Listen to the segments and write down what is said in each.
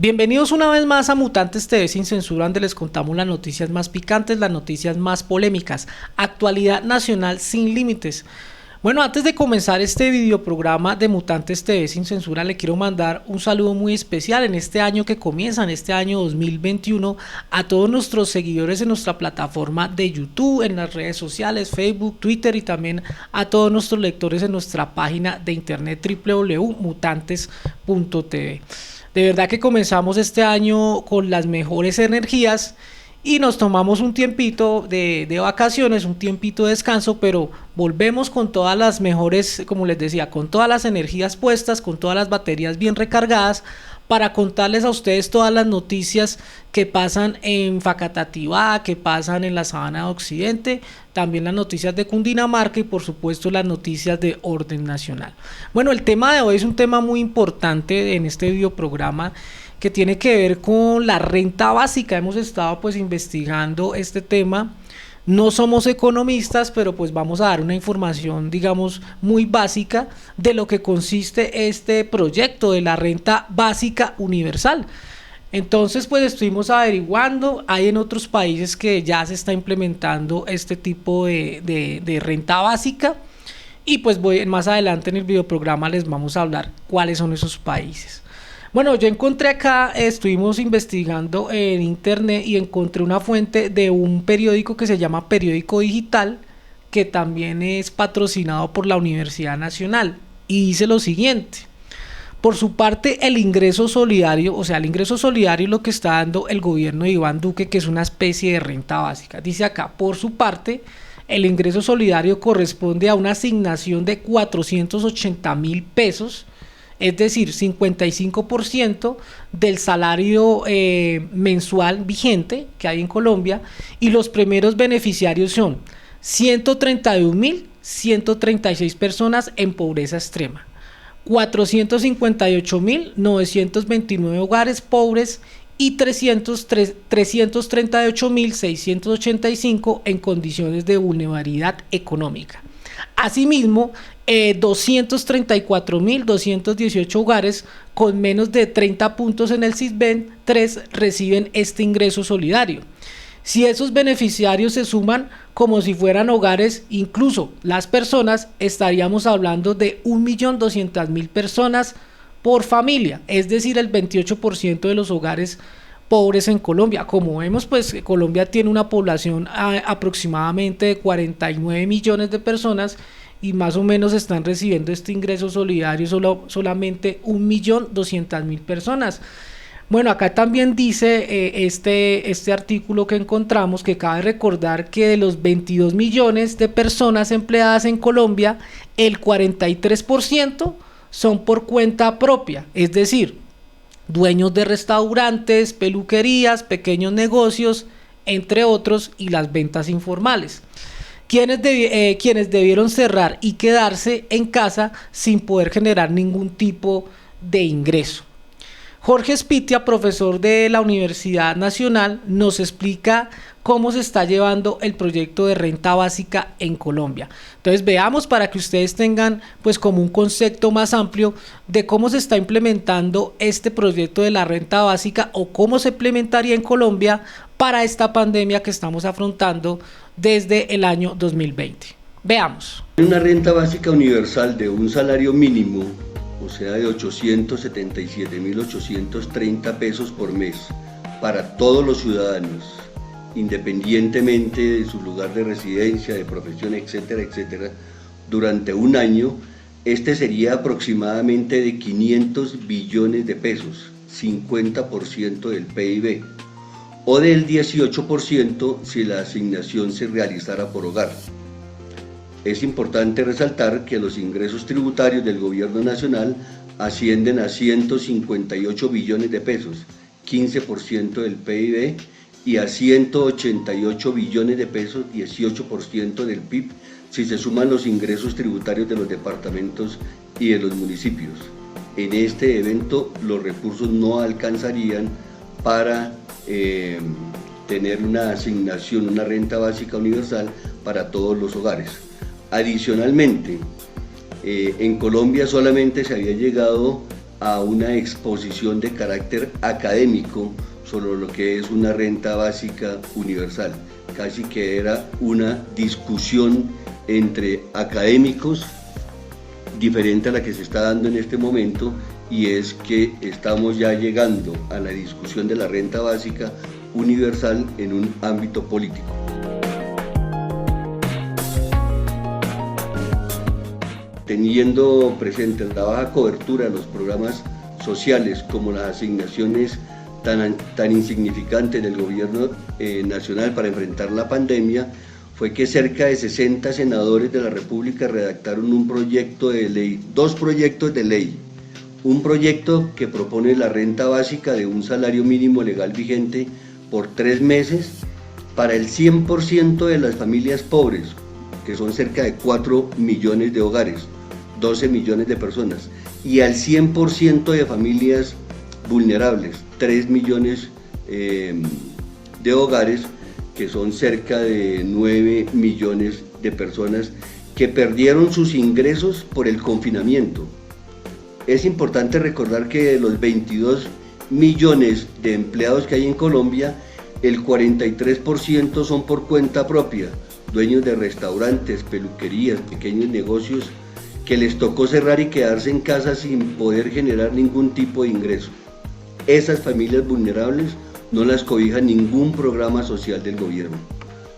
Bienvenidos una vez más a Mutantes TV Sin Censura, donde les contamos las noticias más picantes, las noticias más polémicas, actualidad nacional sin límites. Bueno, antes de comenzar este videoprograma de Mutantes TV Sin Censura, le quiero mandar un saludo muy especial en este año que comienza, en este año 2021, a todos nuestros seguidores en nuestra plataforma de YouTube, en las redes sociales, Facebook, Twitter, y también a todos nuestros lectores en nuestra página de internet www.mutantes.tv. De verdad que comenzamos este año con las mejores energías y nos tomamos un tiempito de vacaciones, un tiempito de descanso, pero volvemos con todas las mejores, como les decía, con todas las energías puestas, con todas las baterías bien recargadas, para contarles a ustedes todas las noticias que pasan en Facatativá, que pasan en la Sabana de Occidente, también las noticias de Cundinamarca y por supuesto las noticias de orden nacional. Bueno, el tema de hoy es un tema muy importante en este videoprograma que tiene que ver con la renta básica. Hemos estado pues investigando este tema. No somos economistas, pero pues vamos a dar una información, digamos, muy básica de lo que consiste este proyecto de la renta básica universal. Entonces, pues estuvimos averiguando, hay en otros países que ya se está implementando este tipo de renta básica, y pues más adelante en el videoprograma les vamos a hablar cuáles son esos países. Bueno, yo encontré acá, estuvimos investigando en internet y encontré una fuente de un periódico que se llama Periódico Digital, que también es patrocinado por la Universidad Nacional, y dice lo siguiente: por su parte, el ingreso solidario, o sea, el ingreso solidario es lo que está dando el gobierno de Iván Duque, que es una especie de renta básica. Dice acá, por su parte, el ingreso solidario corresponde a una asignación de 480,000 pesos, es decir, 55% del salario mensual vigente que hay en Colombia, y los primeros beneficiarios son 131,136 personas en pobreza extrema, 458,929 hogares pobres y 338,685 en condiciones de vulnerabilidad económica. Asimismo, 234,218 hogares con menos de 30 puntos en el Sisbén 3 reciben este ingreso solidario. Si esos beneficiarios se suman como si fueran hogares, incluso las personas, estaríamos hablando de 1.200.000 personas por familia, es decir, el 28% de los hogares pobres en Colombia. Como vemos, pues Colombia tiene una población aproximadamente de 49 millones de personas, y más o menos están recibiendo este ingreso solidario solamente 1.200.000 personas. Bueno, acá también dice este artículo que encontramos, que cabe recordar que de los 22 millones de personas empleadas en Colombia, el 43% son por cuenta propia, es decir, dueños de restaurantes, peluquerías, pequeños negocios, entre otros, y las ventas informales, quienes debieron cerrar y quedarse en casa sin poder generar ningún tipo de ingreso. Jorge Spitia, profesor de la Universidad Nacional, nos explica cómo se está llevando el proyecto de renta básica en Colombia. Entonces veamos, para que ustedes tengan pues como un concepto más amplio de cómo se está implementando este proyecto de la renta básica, o cómo se implementaría en Colombia para esta pandemia que estamos afrontando desde el año 2020. Veamos. Una renta básica universal de un salario mínimo, o sea de 877,830 pesos por mes para todos los ciudadanos, independientemente de su lugar de residencia, de profesión, etcétera, etcétera, durante un año. Este sería aproximadamente de 500 billones de pesos, 50% del PIB, o del 18% si la asignación se realizara por hogar. Es importante resaltar que los ingresos tributarios del gobierno nacional ascienden a 158 billones de pesos, 15% del PIB, y a 188 billones de pesos, 18% del PIB, si se suman los ingresos tributarios de los departamentos y de los municipios. En este evento los recursos no alcanzarían para tener una asignación, una renta básica universal para todos los hogares. Adicionalmente, en Colombia solamente se había llegado a una exposición de carácter académico sobre lo que es una renta básica universal. Casi que era una discusión entre académicos diferente a la que se está dando en este momento, y es que estamos ya llegando a la discusión de la renta básica universal en un ámbito político. Teniendo presente la baja cobertura de los programas sociales como las asignaciones tan insignificantes del gobierno nacional para enfrentar la pandemia, fue que cerca de 60 senadores de la República redactaron un proyecto de ley, 2 proyectos de ley. Un proyecto que propone la renta básica de un salario mínimo legal vigente por 3 meses para el 100% de las familias pobres, que son cerca de 4 millones de hogares, 12 millones de personas, y al 100% de familias vulnerables, 3 millones de hogares, que son cerca de 9 millones de personas que perdieron sus ingresos por el confinamiento. Es importante recordar que de los 22 millones de empleados que hay en Colombia, el 43% son por cuenta propia, dueños de restaurantes, peluquerías, pequeños negocios, que les tocó cerrar y quedarse en casa sin poder generar ningún tipo de ingreso. Esas familias vulnerables no las cobija ningún programa social del gobierno.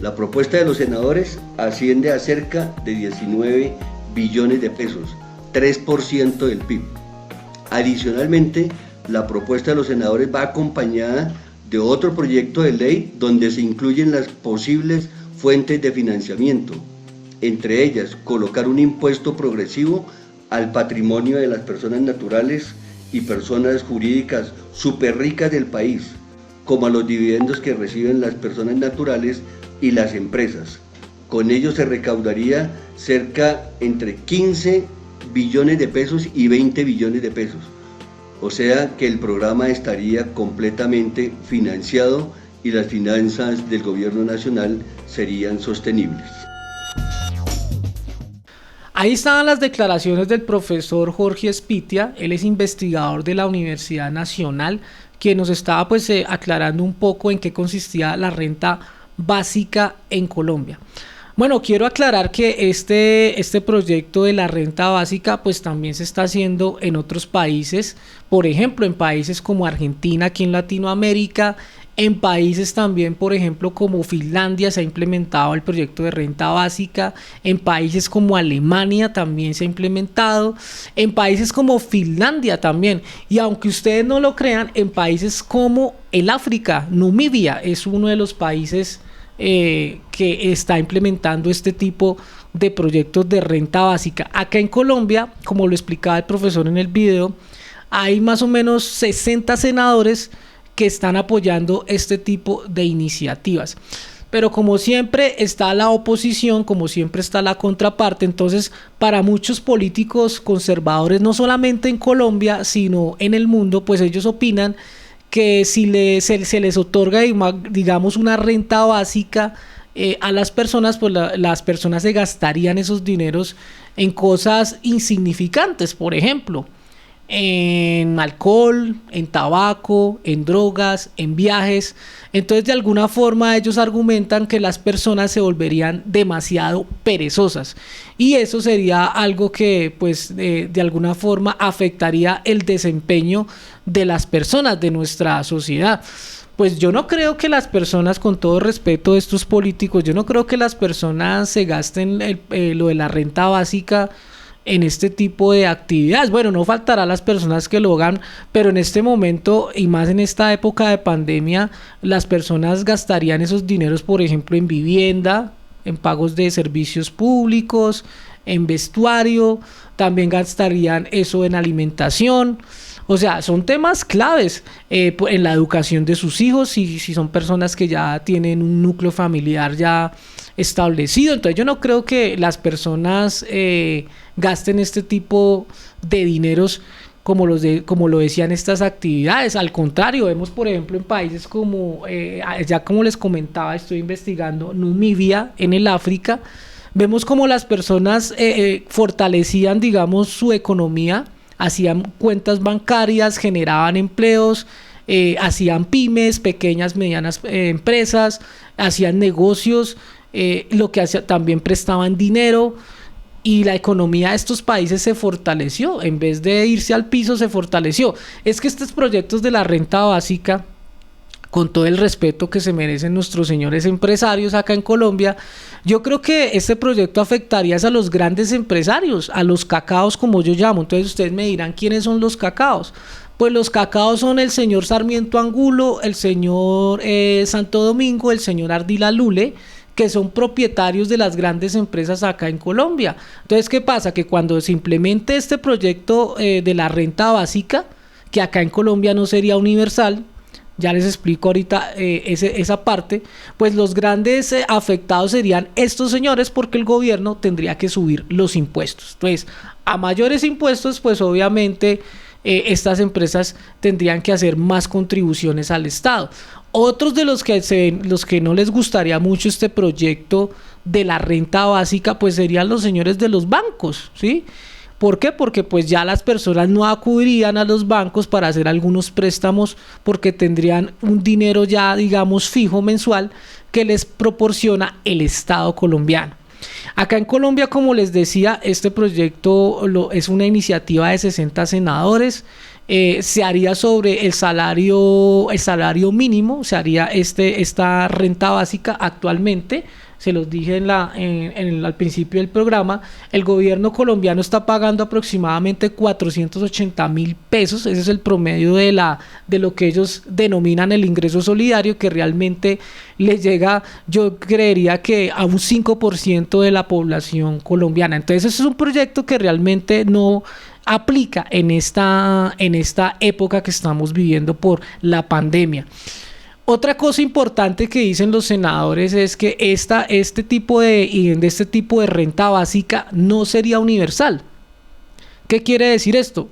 La propuesta de los senadores asciende a cerca de 19 billones de pesos, 3% del PIB. Adicionalmente, la propuesta de los senadores va acompañada de otro proyecto de ley donde se incluyen las posibles fuentes de financiamiento, entre ellas colocar un impuesto progresivo al patrimonio de las personas naturales y personas jurídicas súper ricas del país, como a los dividendos que reciben las personas naturales y las empresas. Con ello se recaudaría cerca entre 15 billones de pesos y 20 billones de pesos. O sea que el programa estaría completamente financiado y las finanzas del gobierno nacional serían sostenibles. Ahí estaban las declaraciones del profesor Jorge Espitia. Él es investigador de la Universidad Nacional, quien nos estaba aclarando un poco en qué consistía la renta básica en Colombia. Bueno, quiero aclarar que este proyecto de la renta básica pues también se está haciendo en otros países, por ejemplo en países como Argentina, aquí en Latinoamérica, en países también, por ejemplo, como Finlandia se ha implementado el proyecto de renta básica, en países como Alemania también se ha implementado, en países como Finlandia también, y aunque ustedes no lo crean, en países como el África, Namibia es uno de los países que está implementando este tipo de proyectos de renta básica. Acá en Colombia, como lo explicaba el profesor en el video, hay más o menos 60 senadores que están apoyando este tipo de iniciativas. Pero como siempre está la oposición, como siempre está la contraparte, entonces para muchos políticos conservadores, no solamente en Colombia, sino en el mundo, pues ellos opinan que si se les otorga, digamos, una renta básica a las personas, pues las personas se gastarían esos dineros en cosas insignificantes, por ejemplo, en alcohol, en tabaco, en drogas, en viajes. Entonces de alguna forma ellos argumentan que las personas se volverían demasiado perezosas y eso sería algo que pues de alguna forma afectaría el desempeño de las personas de nuestra sociedad. Pues yo no creo que las personas, con todo respeto de estos políticos, yo no creo que las personas se gasten lo de la renta básica en este tipo de actividades. Bueno, no faltará las personas que lo hagan, pero en este momento y más en esta época de pandemia, las personas gastarían esos dineros, por ejemplo, en vivienda, en pagos de servicios públicos, en vestuario, también gastarían eso en alimentación. O sea, son temas claves en la educación de sus hijos, si son personas que ya tienen un núcleo familiar ya establecido. Entonces yo no creo que las personas gasten este tipo de dineros como lo decían estas actividades. Al contrario, vemos por ejemplo en países como, ya como les comentaba, estoy investigando Namibia en el África, vemos como las personas fortalecían, digamos, su economía hacían cuentas bancarias, generaban empleos, hacían pymes, pequeñas, medianas empresas, hacían negocios, lo que hacía, también prestaban dinero, y la economía de estos países se fortaleció, en vez de irse al piso se fortaleció. Es que estos proyectos de la renta básica, con todo el respeto que se merecen nuestros señores empresarios acá en Colombia, yo creo que este proyecto afectaría a los grandes empresarios, a los cacaos como yo llamo. Entonces ustedes me dirán, ¿quiénes son los cacaos? Pues los cacaos son el señor Sarmiento Angulo, el señor Santo Domingo, el señor Ardila Lule, que son propietarios de las grandes empresas acá en Colombia. Entonces, ¿qué pasa? Que cuando se implemente este proyecto de la renta básica, que acá en Colombia no sería universal, ya les explico ahorita esa parte, pues los grandes afectados serían estos señores, porque el gobierno tendría que subir los impuestos. Entonces, a mayores impuestos, pues obviamente estas empresas tendrían que hacer más contribuciones al Estado. Otros de los que no les gustaría mucho este proyecto de la renta básica, pues serían los señores de los bancos, ¿sí? ¿Por qué? Porque pues ya las personas no acudirían a los bancos para hacer algunos préstamos, porque tendrían un dinero ya, digamos, fijo mensual que les proporciona el Estado colombiano. Acá en Colombia, como les decía, este proyecto es una iniciativa de 60 senadores. Se haría sobre el salario mínimo, se haría esta renta básica actualmente. Se los dije al principio del programa, el gobierno colombiano está pagando aproximadamente 480.000 pesos, ese es el promedio de lo que ellos denominan el ingreso solidario, que realmente les llega, yo creería que a un 5% de la población colombiana. Entonces ese es un proyecto que realmente no aplica en esta época que estamos viviendo por la pandemia. Otra cosa importante que dicen los senadores es que este tipo de renta básica no sería universal. ¿Qué quiere decir esto?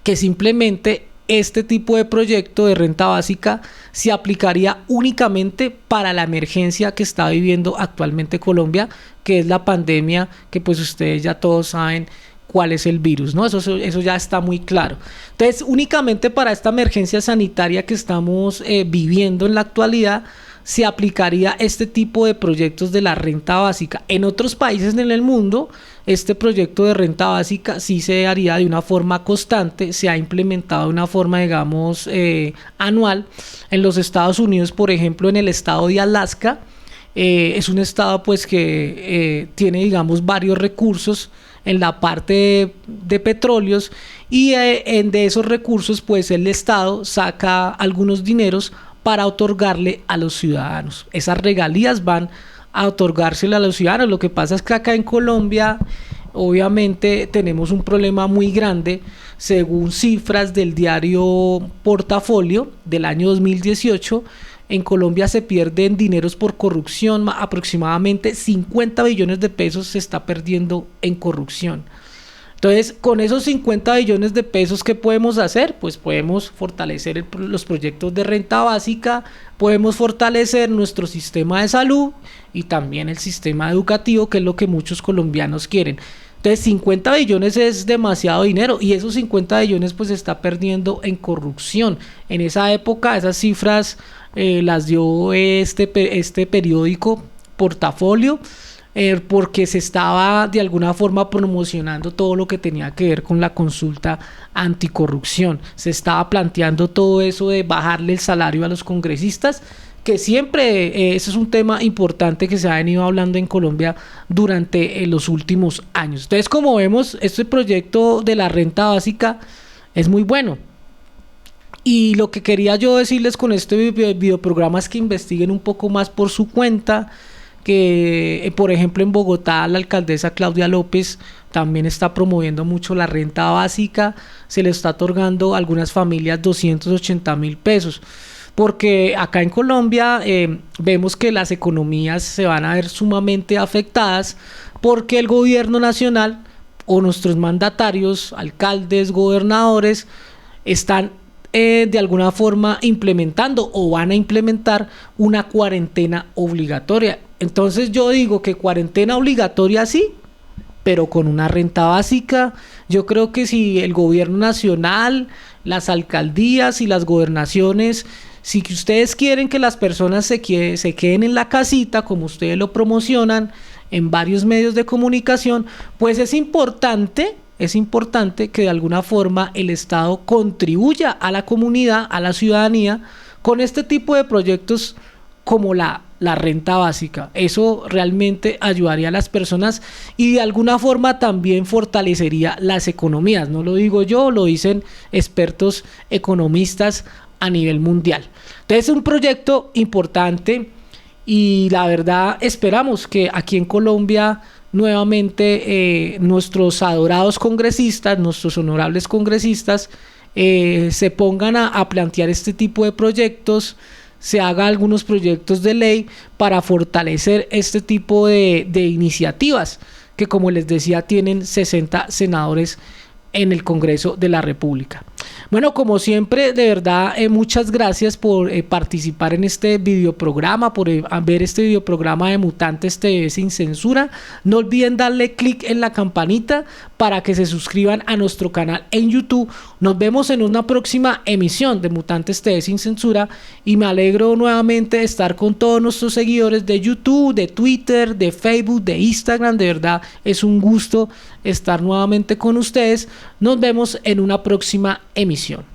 Que simplemente este tipo de proyecto de renta básica se aplicaría únicamente para la emergencia que está viviendo actualmente Colombia, que es la pandemia, que pues ustedes ya todos saben cuál es el virus, ¿no? Eso ya está muy claro. Entonces, únicamente para esta emergencia sanitaria que estamos viviendo en la actualidad, se aplicaría este tipo de proyectos de la renta básica. En otros países en el mundo, este proyecto de renta básica sí se haría de una forma constante, se ha implementado de una forma, digamos, anual. En los Estados Unidos, por ejemplo, en el estado de Alaska, es un estado pues que tiene, digamos, varios recursos en la parte de petróleos, y de esos recursos pues el Estado saca algunos dineros para otorgarle a los ciudadanos. Esas regalías van a otorgársela a los ciudadanos. Lo que pasa es que acá en Colombia obviamente tenemos un problema muy grande. Según cifras del diario Portafolio del año 2018, en Colombia se pierden dineros por corrupción, aproximadamente 50 billones de pesos se está perdiendo en corrupción. Entonces, con esos 50 billones de pesos, ¿qué podemos hacer? Pues podemos fortalecer los proyectos de renta básica, podemos fortalecer nuestro sistema de salud y también el sistema educativo, que es lo que muchos colombianos quieren. Entonces 50 billones es demasiado dinero, y esos 50 billones pues se está perdiendo en corrupción. En esa época esas cifras las dio este periódico Portafolio, porque se estaba de alguna forma promocionando todo lo que tenía que ver con la consulta anticorrupción. Se estaba planteando todo eso de bajarle el salario a los congresistas, que siempre ese es un tema importante que se ha venido hablando en Colombia durante los últimos años. Entonces, como vemos, este proyecto de la renta básica es muy bueno. Y lo que quería yo decirles con este videoprograma es que investiguen un poco más por su cuenta, que por ejemplo en Bogotá la alcaldesa Claudia López también está promoviendo mucho la renta básica. Se le está otorgando a algunas familias 280.000 pesos. Porque acá en Colombia vemos que las economías se van a ver sumamente afectadas, porque el gobierno nacional o nuestros mandatarios, alcaldes, gobernadores, están de alguna forma implementando o van a implementar una cuarentena obligatoria. Entonces yo digo que cuarentena obligatoria sí, pero con una renta básica. Yo creo que si el gobierno nacional, las alcaldías y las gobernaciones, si ustedes quieren que las personas se queden en la casita, como ustedes lo promocionan en varios medios de comunicación, pues es importante que de alguna forma el Estado contribuya a la comunidad, a la ciudadanía, con este tipo de proyectos como la renta básica. Eso realmente ayudaría a las personas y de alguna forma también fortalecería las economías. No lo digo yo, lo dicen expertos economistas a nivel mundial. Entonces es un proyecto importante y la verdad esperamos que aquí en Colombia nuevamente nuestros adorados congresistas, nuestros honorables congresistas se pongan a plantear este tipo de proyectos, se haga algunos proyectos de ley para fortalecer este tipo de iniciativas que, como les decía, tienen 60 senadores en el Congreso de la República. Bueno, como siempre, de verdad, muchas gracias por participar en este videoprograma, por ver este videoprograma de Mutantes TV sin censura. No olviden darle clic en la campanita para que se suscriban a nuestro canal en YouTube. Nos vemos en una próxima emisión de Mutantes TV sin censura y me alegro nuevamente de estar con todos nuestros seguidores de YouTube, de Twitter, de Facebook, de Instagram. De verdad, es un gusto estar nuevamente con ustedes. Nos vemos en una próxima emisión.